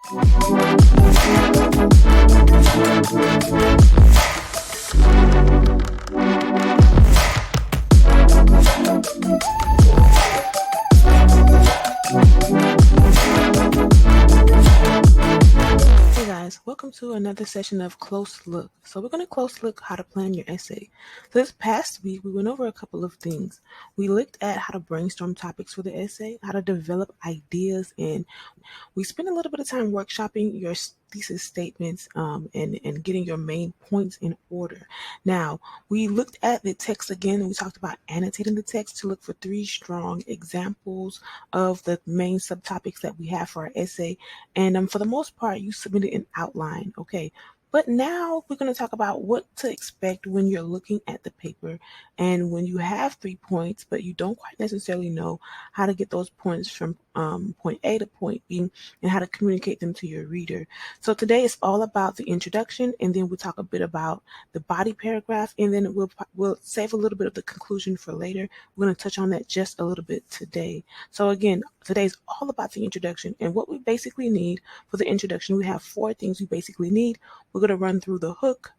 Hey guys, welcome to another session of Close Look. So we're going to close look how to plan your essay. So this past week, we went over a couple of things. We looked at how to brainstorm topics for the essay, how to develop ideas, and we spent a little bit of time workshopping your thesis statements and getting your main points in order. Now, we looked at the text again, and we talked about annotating the text to look for 3 strong examples of the main subtopics that we have for our essay. And for the most part, you submitted an outline, okay? But now we're going to talk about what to expect when you're looking at the paper and when you have 3 points, but you don't quite necessarily know how to get those points from point A to point B and how to communicate them to your reader. So today is all about the introduction, and then we'll talk a bit about the body paragraph, and then we'll save a little bit of the conclusion for later. We're going to touch on that just a little bit today. So again, today's all about the introduction, and what we basically need for the introduction. We have 4 things we basically need. We're going to run through the hook,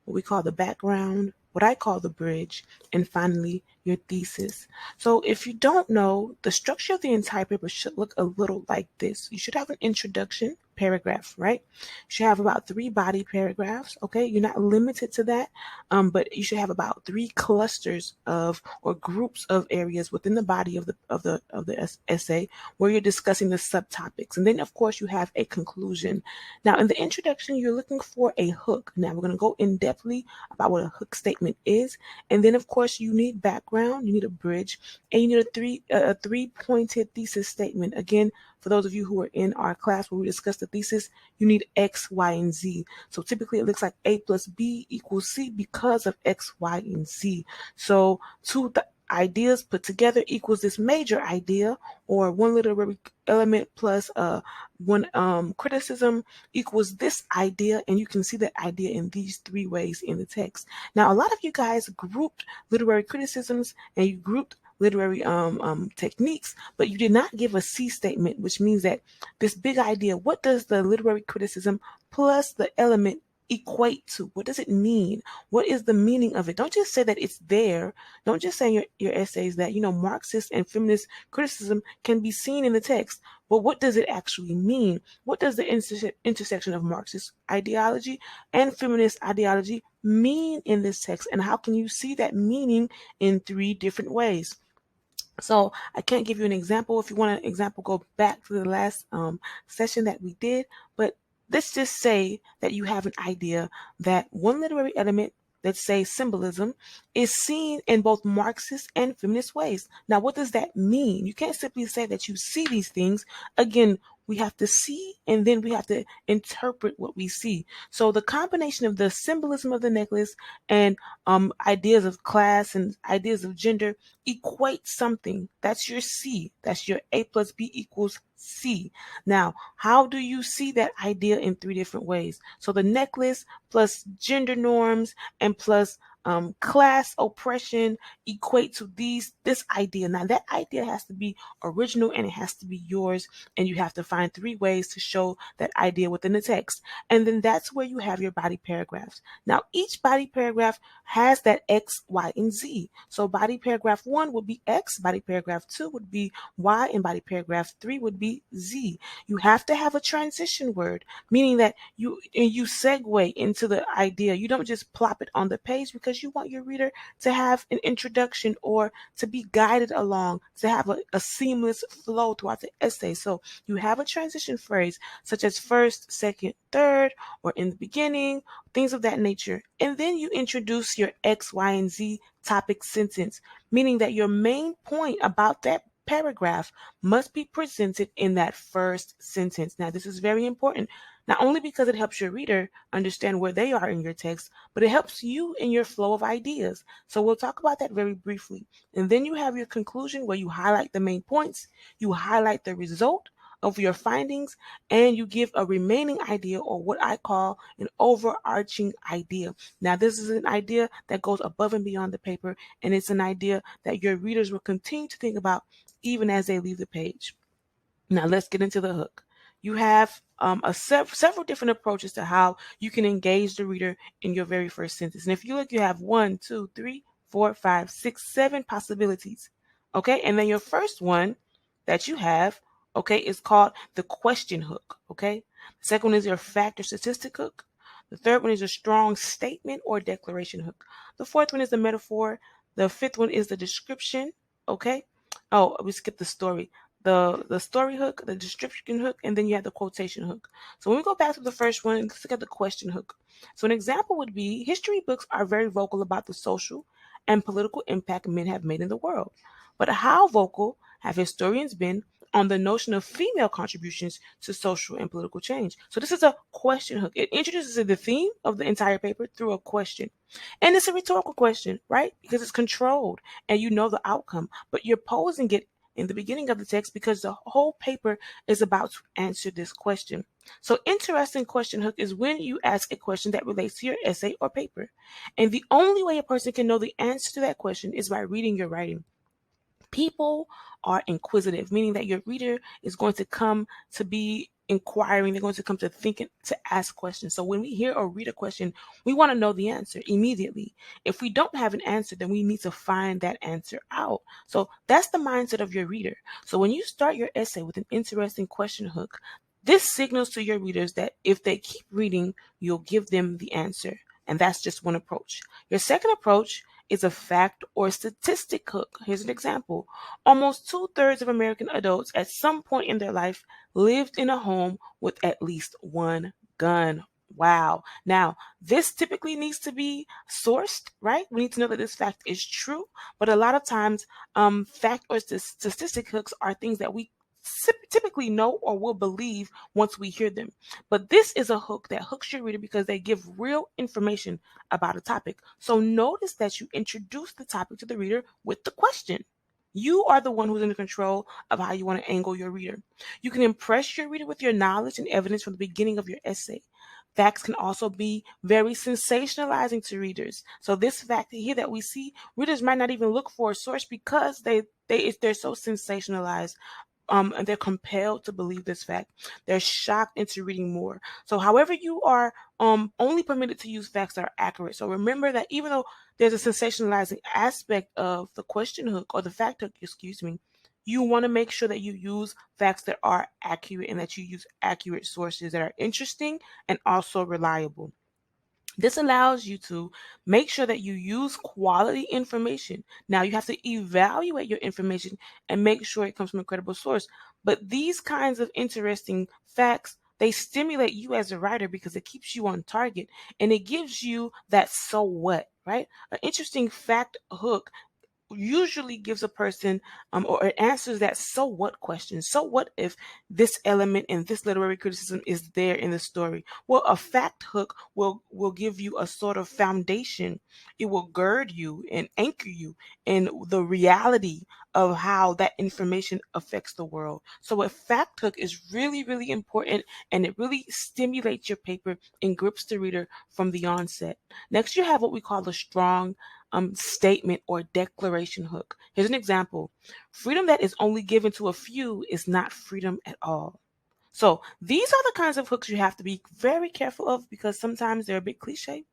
what we call the background, what I call the bridge, and finally your thesis. So if you don't know, the structure of the entire paper should look a little like this. You should have an introduction paragraph, right? You should have about 3 body paragraphs, okay? You're not limited to that, but you should have about 3 clusters of or groups of areas within the body of the essay where you're discussing the subtopics. And then of course you have a conclusion. Now in the introduction, you're looking for a hook. Now we're going to go in depthly about what a hook statement is. And then of course you need background, you need a bridge, and you need a 3-pointed thesis statement. Again, for those of you who are in our class where we discuss the thesis, you need X, Y, and Z. So typically it looks like A plus B equals C because of X, Y, and Z. So 2 ideas put together equals this major idea, or 1 literary element plus 1 criticism equals this idea, and you can see that idea in these 3 ways in the text. Now, a lot of you guys grouped literary criticisms and you grouped literary techniques, but you did not give a C statement, which means that this big idea, what does the literary criticism plus the element equate to? What does it mean? What is the meaning of it? Don't just say that it's there. Don't just say in your essays that, Marxist and feminist criticism can be seen in the text. But what does it actually mean? What does the intersection of Marxist ideology and feminist ideology mean in this text? And how can you see that meaning in 3 different ways? So I can't give you an example. If you want an example, go back to the last session that we did. But let's just say that you have an idea that 1 literary element, let's say symbolism, is seen in both Marxist and feminist ways. Now, what does that mean? You can't simply say that you see these things. Again, we have to see, and then we have to interpret what we see. So the combination of the symbolism of the necklace and ideas of class and ideas of gender equate something. That's your C. That's your A plus B equals C. Now, how do you see that idea in 3 different ways? So the necklace plus gender norms and plus class oppression equate to this idea. Now that idea has to be original and it has to be yours, and you have to find 3 ways to show that idea within the text. And then that's where you have your body paragraphs. Now each body paragraph has that X, Y, and Z. So body paragraph 1 would be X, body paragraph 2 would be Y, and body paragraph 3 would be Z. You have to have a transition word, meaning that you segue into the idea. You don't just plop it on the page, because you want your reader to have an introduction or to be guided along, to have a seamless flow throughout the essay. So you have a transition phrase such as first, second, third, or in the beginning, things of that nature. And then you introduce your X, Y, and Z topic sentence, meaning that your main point about that paragraph must be presented in that first sentence. Now, this is very important, not only because it helps your reader understand where they are in your text, but it helps you in your flow of ideas. So we'll talk about that very briefly. And then you have your conclusion, where you highlight the main points, you highlight the result of your findings, and you give a remaining idea, or what I call an overarching idea. Now, this is an idea that goes above and beyond the paper, and it's an idea that your readers will continue to think about even as they leave the page. Now, let's get into the hook. you have several different approaches to how you can engage the reader in your very first sentence. And if you look, you have 1, 2, 3, 4, 5, 6, 7 possibilities. Okay, and then your first one that you have, okay, is called the question hook. Okay, the second one is your fact or statistic hook. The third one is a strong statement or declaration hook. The fourth one is the metaphor. The fifth one is the description. Okay. Oh, we skipped the story. The story hook, the description hook, and then you have the quotation hook. So when we go back to the first one, let's look at the question hook. So an example would be history books are very vocal about the social and political impact men have made in the world. But how vocal have historians been on the notion of female contributions to social and political change? So this is a question hook. It introduces the theme of the entire paper through a question. And it's a rhetorical question, right? Because it's controlled and you know the outcome, but you're posing it in the beginning of the text because the whole paper is about to answer this question. So interesting question hook is when you ask a question that relates to your essay or paper. And the only way a person can know the answer to that question is by reading your writing. People are inquisitive, meaning that your reader is going to come to be inquiring. They're going to come to thinking, to ask questions. So when we hear or read a question, we want to know the answer immediately. If we don't have an answer, then we need to find that answer out. So that's the mindset of your reader. So when you start your essay with an interesting question hook, this signals to your readers that if they keep reading, you'll give them the answer. And that's just one approach. Your second approach is a fact or statistic hook. Here's an example. Almost 2/3 of American adults at some point in their life lived in a home with at least one gun. Wow. Now, this typically needs to be sourced, right? We need to know that this fact is true, but a lot of times, fact or statistic hooks are things that we typically know or will believe once we hear them. But this is a hook that hooks your reader because they give real information about a topic. So notice that you introduce the topic to the reader with the question. You are the one who's in control of how you want to angle your reader. You can impress your reader with your knowledge and evidence from the beginning of your essay. Facts can also be very sensationalizing to readers. So this fact here that we see, readers might not even look for a source because they're so sensationalized, and they're compelled to believe this fact. They're shocked into reading more. So however you are only permitted to use facts that are accurate. So remember that even though there's a sensationalizing aspect of the question hook or the fact hook, excuse me, you want to make sure that you use facts that are accurate and that you use accurate sources that are interesting and also reliable. This allows you to make sure that you use quality information. Now, you have to evaluate your information and make sure it comes from a credible source. But these kinds of interesting facts, they stimulate you as a writer because it keeps you on target and it gives you that so what, right? An interesting fact hook usually gives a person or it answers that so what question. So what if this element in this literary criticism is there in the story? Well, a fact hook will give you a sort of foundation. It will gird you and anchor you in the reality of how that information affects the world. So a fact hook is really, really important and it really stimulates your paper and grips the reader from the onset. Next, you have what we call a strong statement or declaration hook. Here's an example. Freedom that is only given to a few is not freedom at all. So these are the kinds of hooks you have to be very careful of because sometimes they're a bit cliche.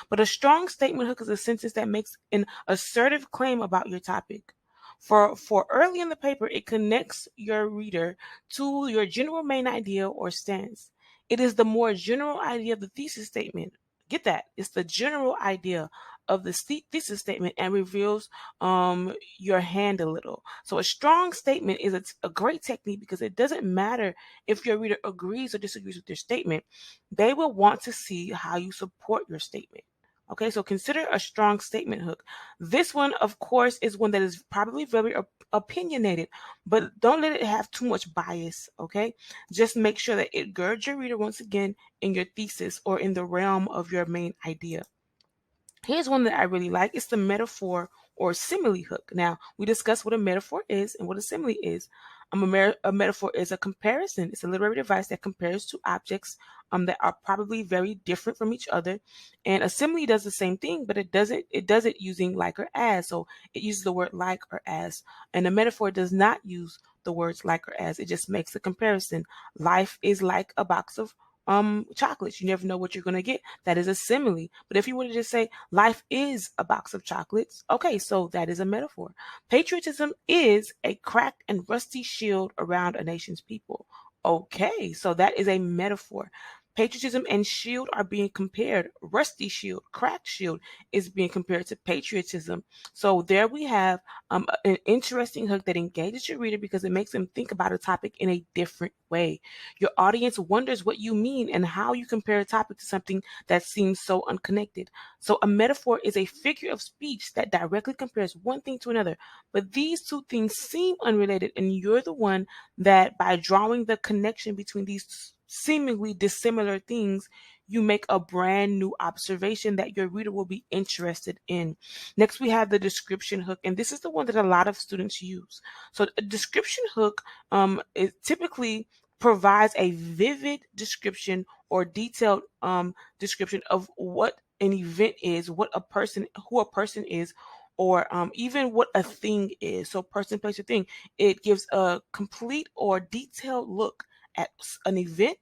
But a strong statement hook is a sentence that makes an assertive claim about your topic. For early in the paper, it connects your reader to your general main idea or stance. It is the more general idea of the thesis statement. Get that? It's the general idea of the thesis statement and reveals your hand a little. So a strong statement is a great technique because it doesn't matter if your reader agrees or disagrees with your statement. They will want to see how you support your statement. Okay, so consider a strong statement hook. This one, of course, is one that is probably very opinionated, but don't let it have too much bias, okay? Just make sure that it girds your reader once again in your thesis or in the realm of your main idea. Here's one that I really like. It's the metaphor or simile hook. Now, we discussed what a metaphor is and what a simile is. A metaphor is a comparison. It's a literary device that compares two objects that are probably very different from each other. And a simile does the same thing, but it does it using like or as. So it uses the word like or as. And a metaphor does not use the words like or as. It just makes a comparison. Life is like a box of chocolates. You never know what you're going to get. That is a simile. But if you were to just say life is a box of chocolates, okay, so that is a metaphor. Patriotism is a cracked and rusty shield around a nation's people. Okay, so that is a metaphor. Patriotism and shield are being compared. Rusty shield, cracked shield is being compared to patriotism. So there we have an interesting hook that engages your reader because it makes them think about a topic in a different way. Your audience wonders what you mean and how you compare a topic to something that seems so unconnected. So a metaphor is a figure of speech that directly compares one thing to another. But these two things seem unrelated, and you're the one that by drawing the connection between these seemingly dissimilar things, you make a brand new observation that your reader will be interested in. Next, we have the description hook, and this is the one that a lot of students use. So a description hook it typically provides a vivid description or detailed description of what an event is, what a person, who a person is, or even what a thing is. So person, place, or thing. It gives a complete or detailed look at an event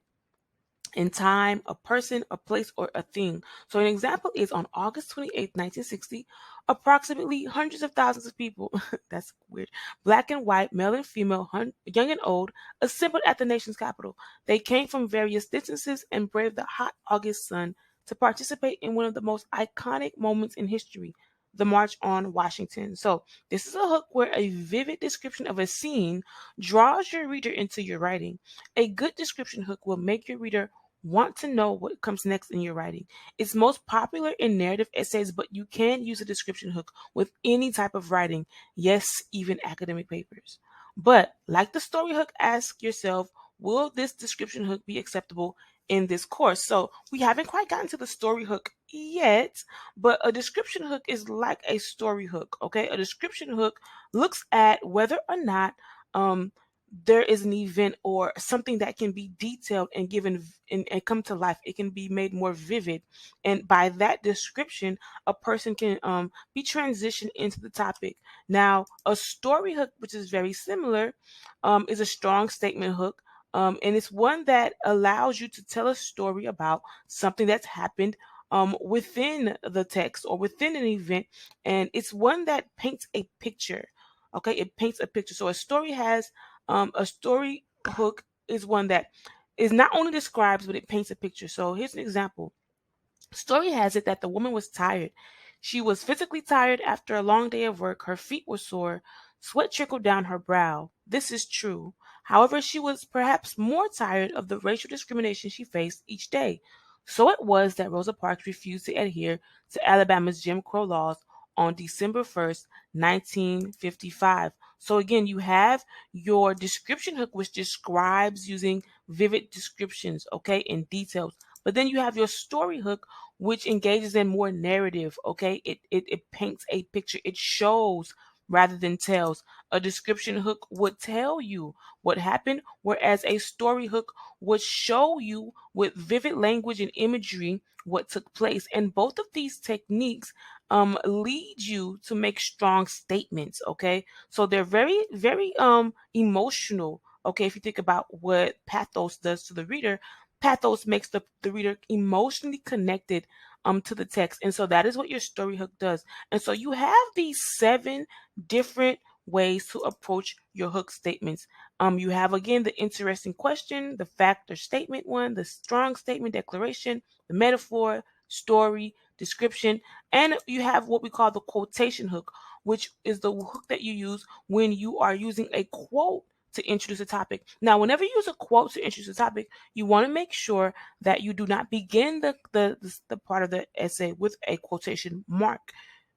in time, a person, a place, or a thing. So an example is on August 28th, 1960, approximately hundreds of thousands of people, that's weird, black and white, male and female, young and old, assembled at the nation's capital. They came from various distances and braved the hot August sun to participate in one of the most iconic moments in history, the March on Washington. So this is a hook where a vivid description of a scene draws your reader into your writing. A good description hook will make your reader want to know what comes next in your writing. It's most popular in narrative essays, but you can use a description hook with any type of writing, yes, even academic papers. But like the story hook, ask yourself, will this description hook be acceptable in this course? So we haven't quite gotten to the story hook yet, but a description hook is like a story hook, okay? A description hook looks at whether or not there is an event or something that can be detailed and given and come to life. It can be made more vivid, and by that description a person can be transitioned into the topic. Now a story hook, which is very similar, is a strong statement hook, and it's one that allows you to tell a story about something that's happened within the text or within an event, and it's one that paints a picture. Okay, it paints a picture. So a story hook is one that is not only describes, but it paints a picture. So here's an example. Story has it that the woman was tired. She was physically tired after a long day of work. Her feet were sore. Sweat trickled down her brow. This is true. However, she was perhaps more tired of the racial discrimination she faced each day. So it was that Rosa Parks refused to adhere to Alabama's Jim Crow laws on December 1st, 1955. So again, you have your description hook, which describes using vivid descriptions, okay, in details. But then you have your story hook, which engages in more narrative, okay? It paints a picture. It shows rather than tells. A description hook would tell you what happened, whereas a story hook would show you with vivid language and imagery what took place. And both of these techniques lead you to make strong statements, okay? So they're very, very emotional, okay? If you think about what pathos does to the reader, pathos makes the reader emotionally connected to the text. And so that is what your story hook does. And so you have these 7 different ways to approach your hook statements. You have again the interesting question, the fact or statement one, the strong statement declaration, the metaphor, story, description, and you have what we call the quotation hook, which is the hook that you use when you are using a quote to introduce a topic. Now, whenever you use a quote to introduce a topic, you want to make sure that you do not begin the part of the essay with a quotation mark.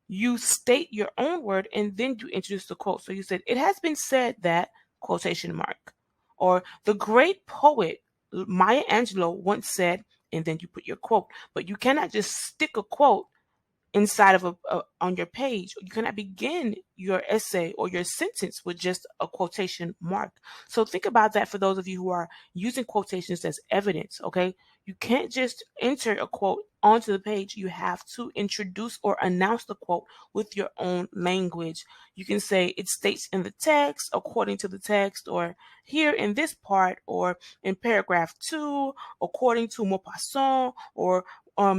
You state your own word and then you introduce the quote. So you said, it has been said that, quotation mark. Or the great poet Maya Angelou once said, and then you put your quote. But you cannot just stick a quote inside of on your page. You cannot begin your essay or your sentence with just a quotation mark. So think about that for those of you who are using quotations as evidence, okay? You can't just enter a quote onto the page. You have to introduce or announce the quote with your own language. You can say it states in the text, according to the text, or here in this part, or in paragraph 2, according to Maupassant, or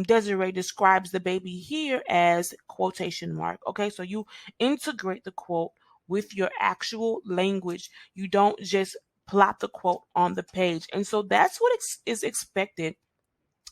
Desiree describes the baby here as quotation mark. Okay, so you integrate the quote with your actual language. You don't just plot the quote on the page. And so that's what is expected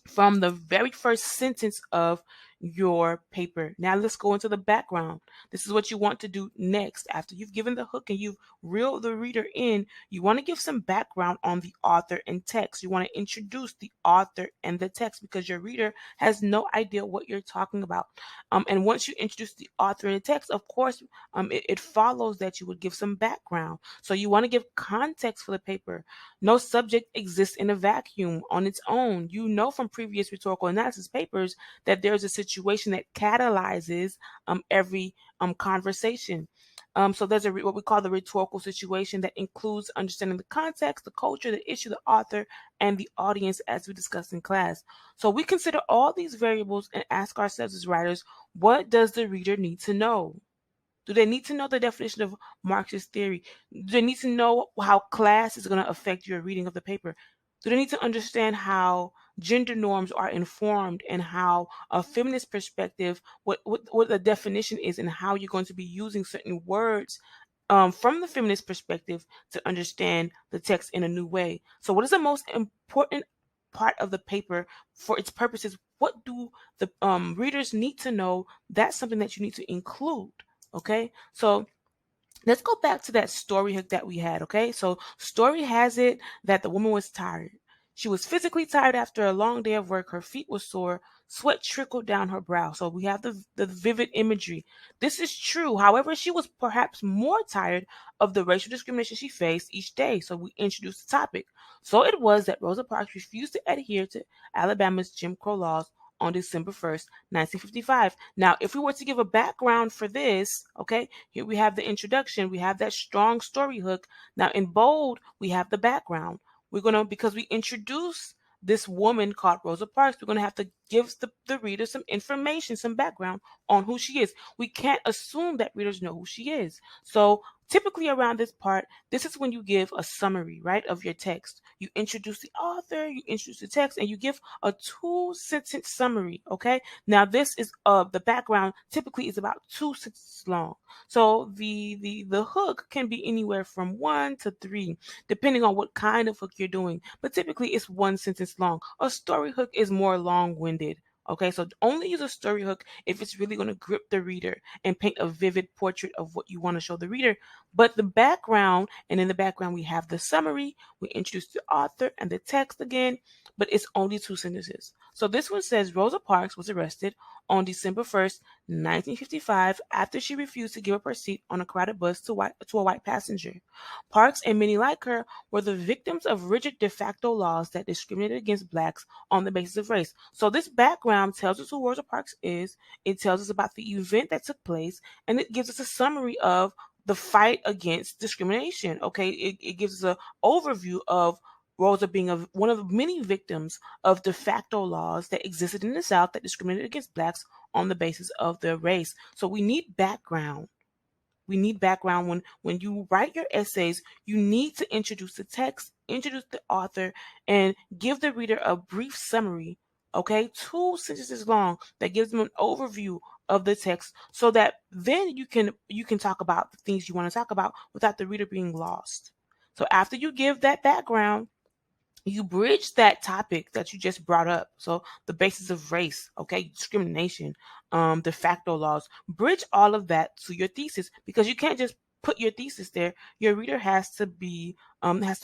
from the very first sentence of your paper. Now let's go into the background. This is what you want to do next. After you've given the hook and you've reeled the reader in, you want to give some background on the author and text. You want to introduce the author and the text because your reader has no idea what you're talking about. And once you introduce the author and the text, of course, it follows that you would give some background. So you want to give context for the paper. No subject exists in a vacuum on its own. You know from previous rhetorical analysis papers that there's a situation that catalyzes every conversation. So there's what we call the rhetorical situation that includes understanding the context, the culture, the issue, the author, and the audience as we discussed in class. So we consider all these variables and ask ourselves as writers, what does the reader need to know? Do they need to know the definition of Marxist theory? Do they need to know how class is going to affect your reading of the paper? Do they need to understand how gender norms are informed and how a feminist perspective, what the definition is and how you're going to be using certain words from the feminist perspective to understand the text in a new way? So what is the most important part of the paper for its purposes? What do the readers need to know? That's something that you need to include. Okay, so let's go back to that story hook that we had. Okay, so story has it that the woman was tired. She was physically tired after a long day of work. Her feet were sore. Sweat trickled down her brow. So we have the vivid imagery. This is true. However, she was perhaps more tired of the racial discrimination she faced each day. So we introduced the topic. So it was that Rosa Parks refused to adhere to Alabama's Jim Crow laws on December 1st, 1955. Now, if we were to give a background for this, okay, here we have the introduction, we have that strong story hook. Now, in bold, we have the background. We're going to, because we introduce this woman called Rosa Parks, we're going to have to give the reader some information, some background on who she is. We can't assume that readers know who she is. So typically around this part, this is when you give a summary, right, of your text. You introduce the author, you introduce the text, and you give a 2-sentence summary, okay? Now this is the background typically is about 2 sentences long. So the hook can be anywhere from 1 to 3, depending on what kind of hook you're doing. But typically it's 1 sentence long. A story hook is more long-winded. Okay, so only use a story hook if it's really going to grip the reader and paint a vivid portrait of what you want to show the reader. But the background, and in the background we have the summary, we introduce the author and the text again, but it's only 2 sentences. So this one says Rosa Parks was arrested on December 1st, 1955 after she refused to give up her seat on a crowded bus to a white passenger. Parks and many like her were the victims of rigid de facto laws that discriminated against blacks on the basis of race. So this background tells us who Rosa Parks is, it tells us about the event that took place, and it gives us a summary of the fight against discrimination. Okay, it gives us an overview of Rosa being one of many victims of de facto laws that existed in the South that discriminated against blacks on the basis of their race. So we need background. We need background when you write your essays. You need to introduce the text, introduce the author, and give the reader a brief summary, okay, 2 sentences long, that gives them an overview of the text, so that then you can talk about the things you want to talk about without the reader being lost. So after you give that background, you bridge that topic that you just brought up. So the basis of race, okay, discrimination, de facto laws, bridge all of that to your thesis, because you can't just put your thesis there. Your reader has to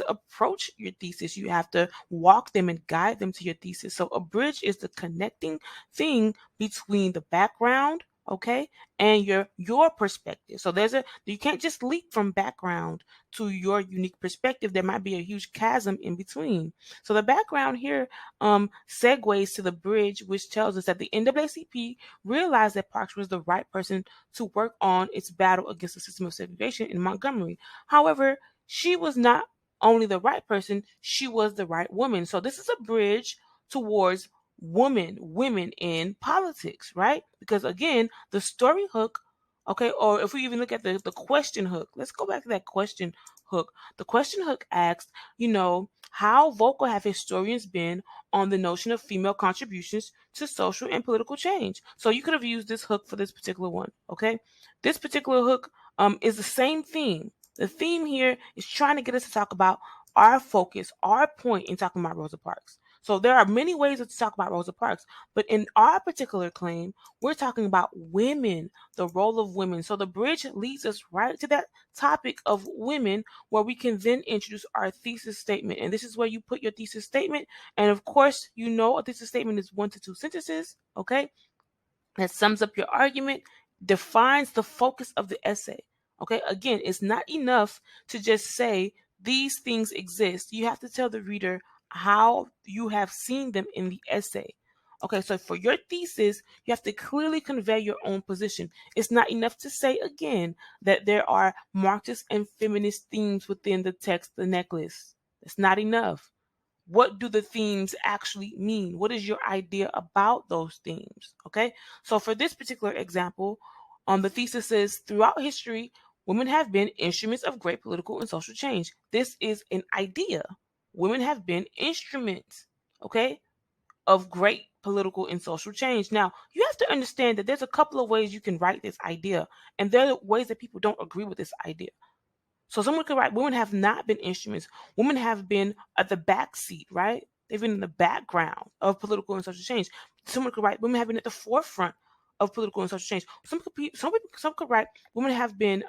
approach your thesis. You have to walk them and guide them to your thesis. So a bridge is the connecting thing between the background, okay, and your perspective. So you can't just leap from background to your unique perspective. There might be a huge chasm in between. So the background here segues to the bridge, which tells us that the NAACP realized that Parks was the right person to work on its battle against the system of segregation in Montgomery. However, she was not only the right person, she was the right woman. So this is a bridge towards women in politics, right? Because again, the story hook, okay, or if we even look at the question hook, let's go back to that question hook. The question hook asks, how vocal have historians been on the notion of female contributions to social and political change? So you could have used this hook for this particular one, okay? This particular hook is the same theme. The theme here is trying to get us to talk about our focus, our point in talking about Rosa Parks. So there are many ways to talk about Rosa Parks, but in our particular claim, we're talking about women, the role of women. So the bridge leads us right to that topic of women, where we can then introduce our thesis statement. And this is where you put your thesis statement. And of course, a thesis statement is 1 to 2 sentences, okay? That sums up your argument, defines the focus of the essay. Okay, again, it's not enough to just say these things exist. You have to tell the reader how you have seen them in the essay. Okay, so for your thesis, you have to clearly convey your own position. It's not enough to say again that there are Marxist and feminist themes within the text, the necklace. It's not enough. What do the themes actually mean? What is your idea about those themes? Okay, so for this particular example, the thesis says throughout history, women have been instruments of great political and social change. This is an idea. Women have been instruments, okay, of great political and social change. Now, you have to understand that there's a couple of ways you can write this idea, and there are ways that people don't agree with this idea. So someone could write, women have not been instruments. Women have been at the back seat, right? They've been in the background of political and social change. Someone could write, women have been at the forefront of political and social change. Some could write, women have been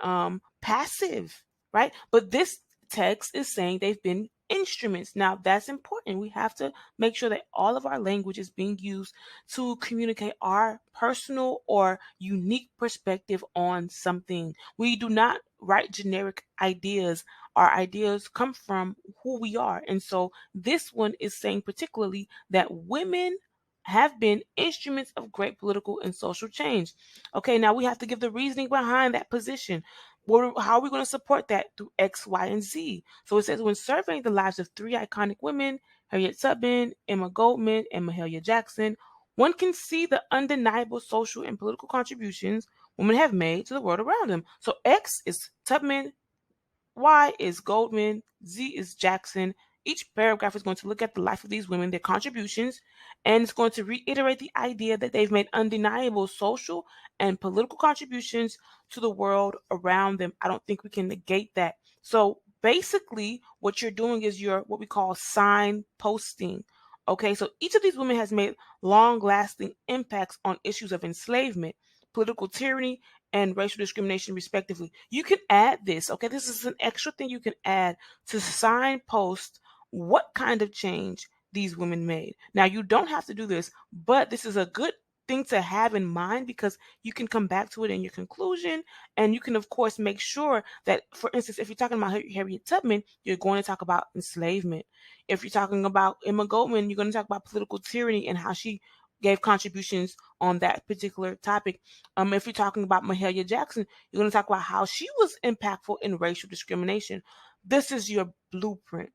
passive, right? But this text is saying they've been instruments. Now that's important. We have to make sure that all of our language is being used to communicate our personal or unique perspective on something. We do not write generic ideas. Our ideas come from who we are. And so this one is saying particularly that women have been instruments of great political and social change. Okay, now we have to give the reasoning behind that position. How are we going to support that? Through X, Y, and Z. So it says, when surveying the lives of 3 iconic women, Harriet Tubman, Emma Goldman, and Mahalia Jackson, one can see the undeniable social and political contributions women have made to the world around them. So X is Tubman, Y is Goldman, Z is Jackson. Each paragraph is going to look at the life of these women, their contributions, and it's going to reiterate the idea that they've made undeniable social and political contributions to the world around them. I don't think we can negate that. So basically, what you're doing is you're what we call signposting. Okay, so each of these women has made long-lasting impacts on issues of enslavement, political tyranny, and racial discrimination, respectively. You can add this, okay? This is an extra thing you can add to signpost what kind of change these women made. Now, you don't have to do this, but this is a good thing to have in mind because you can come back to it in your conclusion, and you can, of course, make sure that, for instance, if you're talking about Harriet Tubman, you're going to talk about enslavement. If you're talking about Emma Goldman, you're going to talk about political tyranny and how she gave contributions on that particular topic. If you're talking about Mahalia Jackson, you're going to talk about how she was impactful in racial discrimination. This is your blueprint.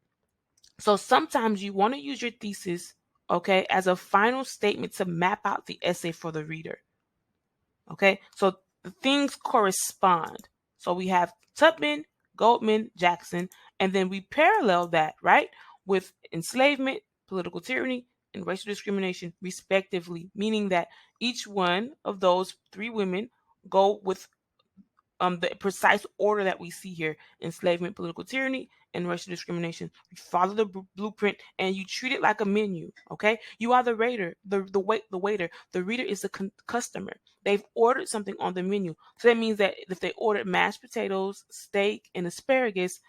So sometimes you want to use your thesis, okay, as a final statement to map out the essay for the reader. Okay, so the things correspond. So we have Tubman, Goldman, Jackson, and then we parallel that, right, with enslavement, political tyranny, and racial discrimination, respectively, meaning that each one of those 3 women go with the precise order that we see here: enslavement, political tyranny, and racial discrimination. You follow the blueprint and you treat it like a menu. Okay, you are the waiter. The waiter. The reader is the customer. They've ordered something on the menu, so that means that if they ordered mashed potatoes, steak, and asparagus,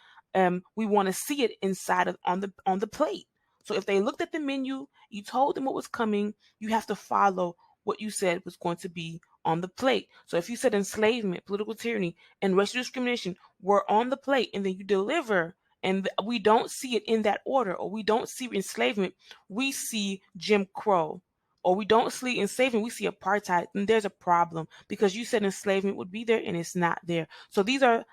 we want to see it inside of on the plate. So if they looked at the menu, you told them what was coming, you have to follow what you said was going to be on the plate. So if you said enslavement, political tyranny, and racial discrimination were on the plate, and then you deliver, and we don't see it in that order, or we don't see enslavement, we see Jim Crow, or we don't see enslavement, we see apartheid, then there's a problem because you said enslavement would be there and it's not there. So these are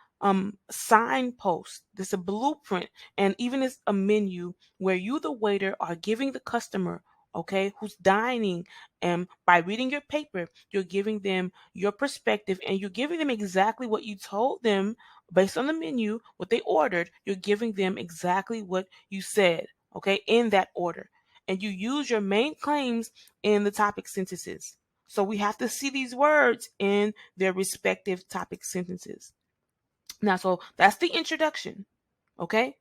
signposts. This is a blueprint, and even as a menu where you, the waiter, are giving the customer okay, who's dining, and by reading your paper, you're giving them your perspective and you're giving them exactly what you told them based on the menu, what they ordered. You're giving them exactly what you said, okay, in that order. And you use your main claims in the topic sentences. So we have to see these words in their respective topic sentences. Now, so that's the introduction, okay?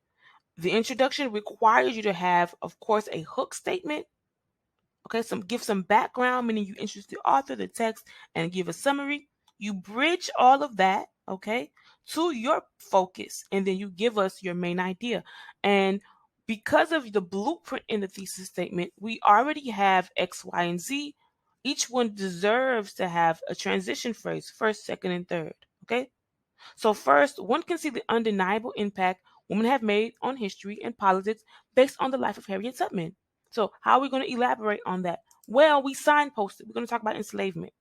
The introduction requires you to have, of course, a hook statement. Okay, give some background, meaning you introduce the author, the text, and give a summary. You bridge all of that, okay, to your focus, and then you give us your main idea. And because of the blueprint in the thesis statement, we already have X, Y, and Z. Each one deserves to have a transition phrase, first, second, and third, okay? So first, one can see the undeniable impact women have made on history and politics based on the life of Harriet Tubman. So how are we going to elaborate on that? Well, we signposted. We're going to talk about enslavement.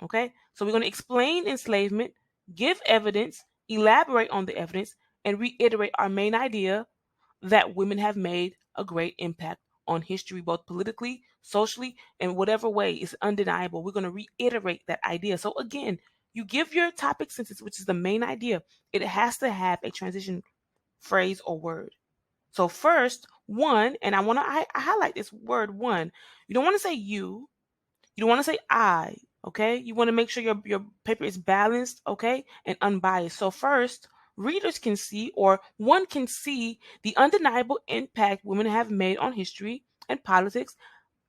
Okay? So we're going to explain enslavement, give evidence, elaborate on the evidence, and reiterate our main idea that women have made a great impact on history, both politically, socially, and whatever way is undeniable. We're going to reiterate that idea. So again, you give your topic sentence, which is the main idea. It has to have a transition phrase or word. So first, one, and I want to highlight this word one. You don't want to say you. You don't want to say I, okay? You want to make sure your paper is balanced, okay, and unbiased. So first, readers can see, or one can see, the undeniable impact women have made on history and politics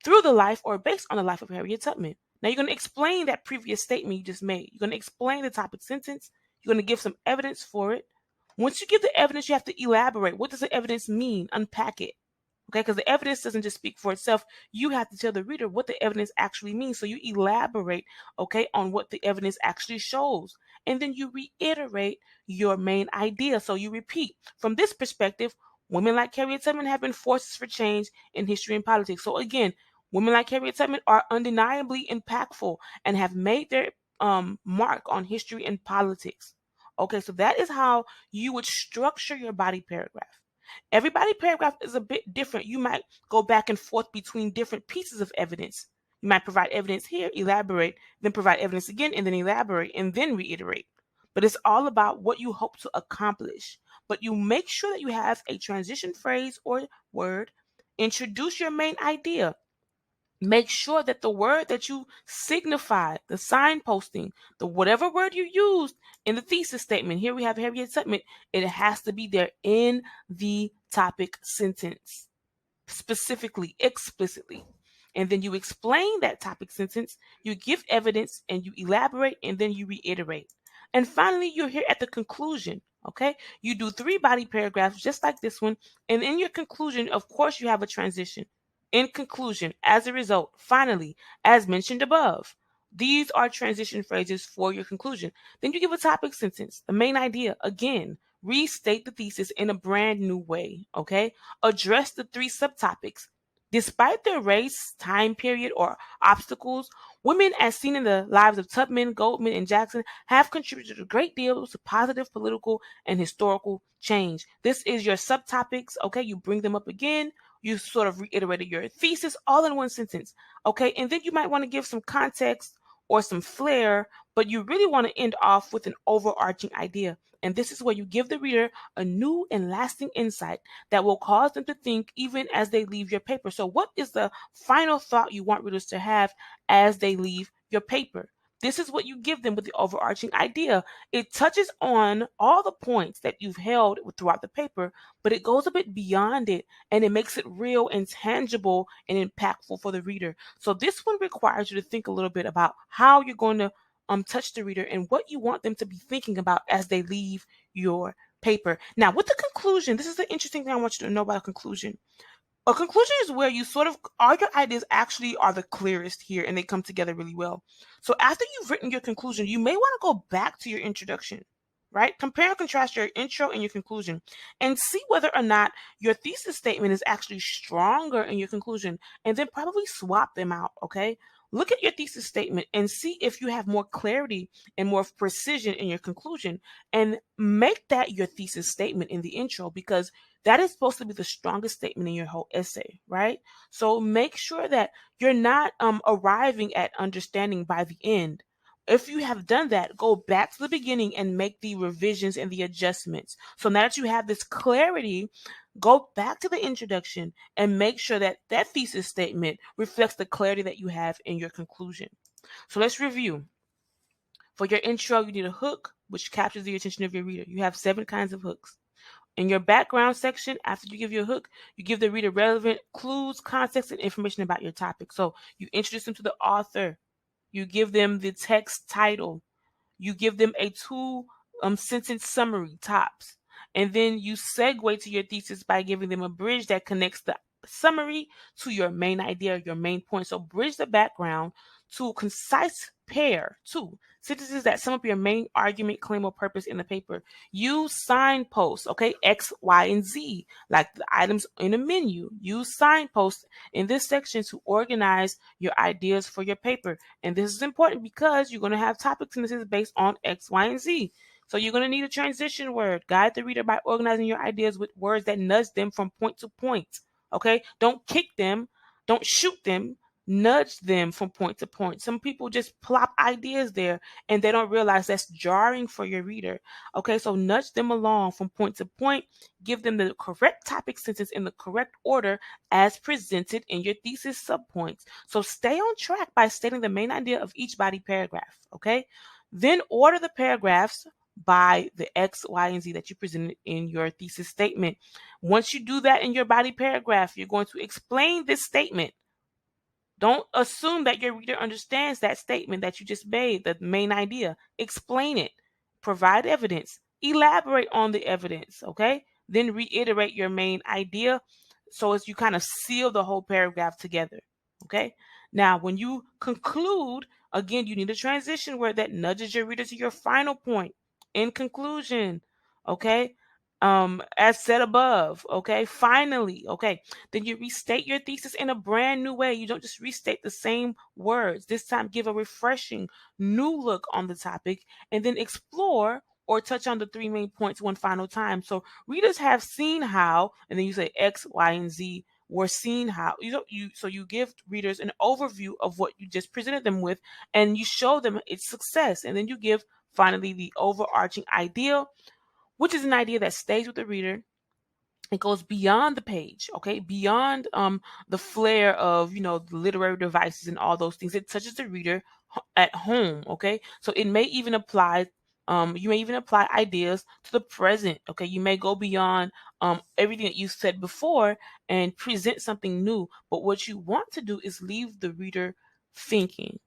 through the life or based on the life of Harriet Tubman. Now you're going to explain that previous statement you just made. You're going to explain the topic sentence. You're going to give some evidence for it. Once you give the evidence, you have to elaborate. What does the evidence mean? Unpack it. Okay, because the evidence doesn't just speak for itself. You have to tell the reader what the evidence actually means. So you elaborate, okay, on what the evidence actually shows. And then you reiterate your main idea. So you repeat. From this perspective, women like Harriet Tubman have been forces for change in history and politics. So again, women like Harriet Tubman are undeniably impactful and have made their mark on history and politics. Okay, so that is how you would structure your body paragraph. Every body paragraph is a bit different. You might go back and forth between different pieces of evidence. You might provide evidence here, elaborate, then provide evidence again, and then elaborate, and then reiterate. But it's all about what you hope to accomplish. But you make sure that you have a transition phrase or word. Introduce your main idea. Make sure that the word that you signify, the signposting, the whatever word you used in the thesis statement, here we have Harriet Tubman, it has to be there in the topic sentence, specifically, explicitly. And then you explain that topic sentence, you give evidence, and you elaborate, and then you reiterate. And finally, you're here at the conclusion. Okay, you do 3 body paragraphs just like this one, and in your conclusion, of course, you have a transition. In conclusion, as a result, finally, as mentioned above, these are transition phrases for your conclusion. Then you give a topic sentence, the main idea. Again, restate the thesis in a brand new way, okay? Address the 3 subtopics. Despite their race, time period, or obstacles, women, as seen in the lives of Tubman, Goldman, and Jackson, have contributed a great deal to positive political and historical change. This is your subtopics, okay? You bring them up again. You sort of reiterated your thesis all in one sentence, okay? And then you might want to give some context or some flair, but you really want to end off with an overarching idea. And this is where you give the reader a new and lasting insight that will cause them to think even as they leave your paper. So what is the final thought you want readers to have as they leave your paper? This is what you give them with the overarching idea. It touches on all the points that you've held throughout the paper, but it goes a bit beyond it, and it makes it real and tangible and impactful for the reader. So this one requires you to think a little bit about how you're going to touch the reader and what you want them to be thinking about as they leave your paper. Now, with the conclusion, this is the interesting thing I want you to know about a conclusion. A conclusion is where you sort of, all your ideas actually are the clearest here and they come together really well. So after you've written your conclusion, you may want to go back to your introduction, right? Compare and contrast your intro and your conclusion and see whether or not your thesis statement is actually stronger in your conclusion, and then probably swap them out, okay? Look at your thesis statement and see if you have more clarity and more precision in your conclusion, and make that your thesis statement in the intro, because that is supposed to be the strongest statement in your whole essay, right? So make sure that you're not arriving at understanding by the end. If you have done that, go back to the beginning and make the revisions and the adjustments. So now that you have this clarity, go back to the introduction and make sure that that thesis statement reflects the clarity that you have in your conclusion. So let's review. For your intro, you need a hook, which captures the attention of your reader. You have 7 kinds of hooks. In your background section, after you give your hook, you give the reader relevant clues, context, and information about your topic. So you introduce them to the author. You give them the text title. You give them a 2-sentence summary, tops. And then you segue to your thesis by giving them a bridge that connects the summary to your main idea, your main point. So bridge the background to a concise pair, 2 sentences that sum up your main argument, claim, or purpose in the paper. Use signposts, okay? X, Y, and Z, like the items in a menu. Use signposts in this section to organize your ideas for your paper. And this is important because you're going to have topic sentences based on X, Y, and Z. So you're going to need a transition word. Guide the reader by organizing your ideas with words that nudge them from point to point. Okay? Don't kick them. Don't shoot them. Nudge them from point to point. Some people just plop ideas there and they don't realize that's jarring for your reader. Okay, so nudge them along from point to point. Give them the correct topic sentence in the correct order as presented in your thesis subpoints. So stay on track by stating the main idea of each body paragraph. Okay, then order the paragraphs by the X, Y, and Z that you presented in your thesis statement. Once you do that in your body paragraph, you're going to explain this statement. Don't assume that your reader understands that statement that you just made, the main idea. Explain it. Provide evidence. Elaborate on the evidence, okay? Then reiterate your main idea so as you kind of seal the whole paragraph together, okay? Now, when you conclude, again, you need a transition word that nudges your reader to your final point. In conclusion, okay? As said above, okay? Finally, okay? Then you restate your thesis in a brand new way. You don't just restate the same words. This time, give a refreshing new look on the topic and then explore or touch on the 3 main points one final time. So readers have seen how, and then you say X, Y, and Z were seen how. So you give readers an overview of what you just presented them with, and you show them its success. And then you give finally the overarching idea, which is an idea that stays with the reader. It goes beyond the page, okay? Beyond the flair of, the literary devices and all those things. It touches the reader at home, okay? So it may even apply, you may even apply ideas to the present, okay? You may go beyond everything that you said before and present something new. But what you want to do is leave the reader thinking.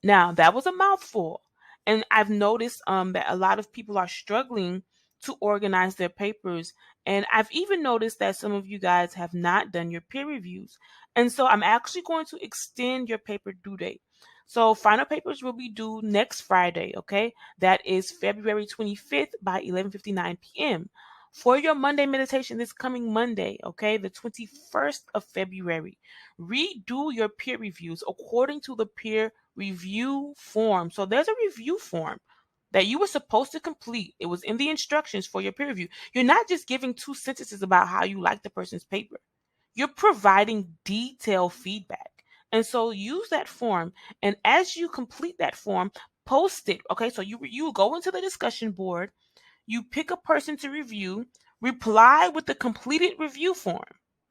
Now, that was a mouthful. And I've noticed that a lot of people are struggling to organize their papers. And I've even noticed that some of you guys have not done your peer reviews. And so I'm actually going to extend your paper due date. So final papers will be due next Friday, okay? That is February 25th by 11:59 p.m. For your Monday meditation this coming Monday, okay, the 21st of February, redo your peer reviews according to the peer review form. So there's a review form that you were supposed to complete. It was in the instructions for your peer review. You're not just giving 2 sentences about how you like the person's paper. You're providing detailed feedback. And so use that form. And as you complete that form, post it. Okay, so you go into the discussion board, you pick a person to review, reply with the completed review form.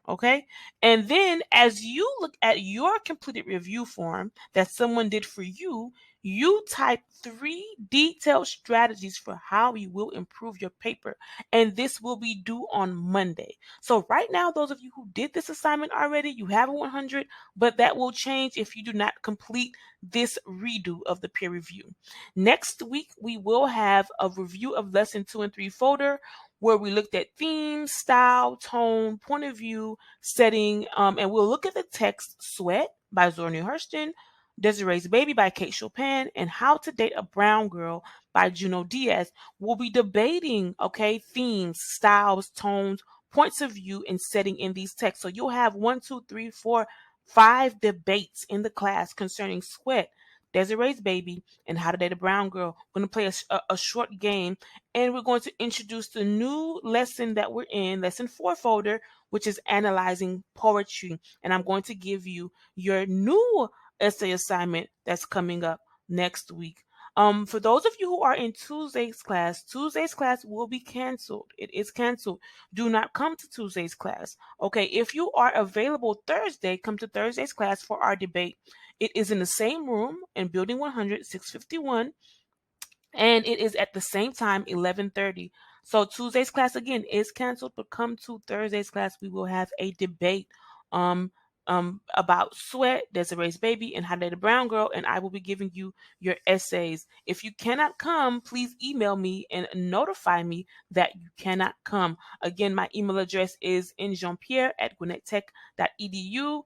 Okay. And then as you look at your completed review form that someone did for you, you type 3 detailed strategies for how you will improve your paper. And this will be due on Monday. So right now, those of you who did this assignment already, you have a 100, but that will change if you do not complete this redo of the peer review. Next week, we will have a review of lesson 2 and 3 folder, where we looked at theme, style, tone, point of view, setting, and we'll look at the text Sweat by Zorni Hurston, Desiree's Baby by Kate Chopin, and How to Date a Brown Girl by Juno Diaz. We'll be debating, okay, themes, styles, tones, points of view, and setting in these texts. So you'll have 1, 2, 3, 4, 5 debates in the class concerning Sweat. Desiree's Baby, and How to Date a Brown Girl. We're going to play a short game, and we're going to introduce the new lesson that we're in, lesson 4 folder, which is analyzing poetry. And I'm going to give you your new essay assignment that's coming up next week. For those of you who are in Tuesday's class will be canceled. It is canceled. Do not come to Tuesday's class. Okay, if you are available Thursday, come to Thursday's class for our debate. It is in the same room in Building 100, 651, and it is at the same time, 11:30. So Tuesday's class again is canceled, but come to Thursday's class. We will have a debate about Sweat, Desiree's Baby, and How to Date a Brown Girl, and I will be giving you your essays. If you cannot come, please email me and notify me that you cannot come. Again, my email address is Jean-Pierre@gwinnettech.edu.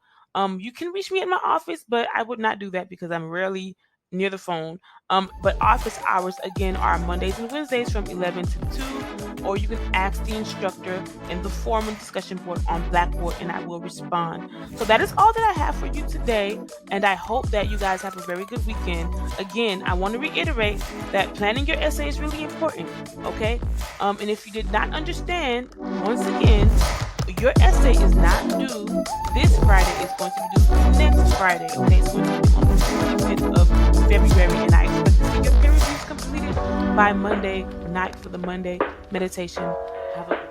You can reach me at my office, but I would not do that because I'm rarely near the phone. But office hours again are Mondays and Wednesdays from 11 to 2, or you can ask the instructor in the forum and discussion board on Blackboard and I will respond. So that is all that I have for you today, and I hope that you guys have a very good weekend. Again, I want to reiterate that planning your essay is really important, okay? And if you did not understand, once again, your essay is not due this Friday. It's going to be due next Friday. Okay, it's going to be on the 25th of February, and I expect to see your peer reviews completed by Monday night for the Monday meditation. Have a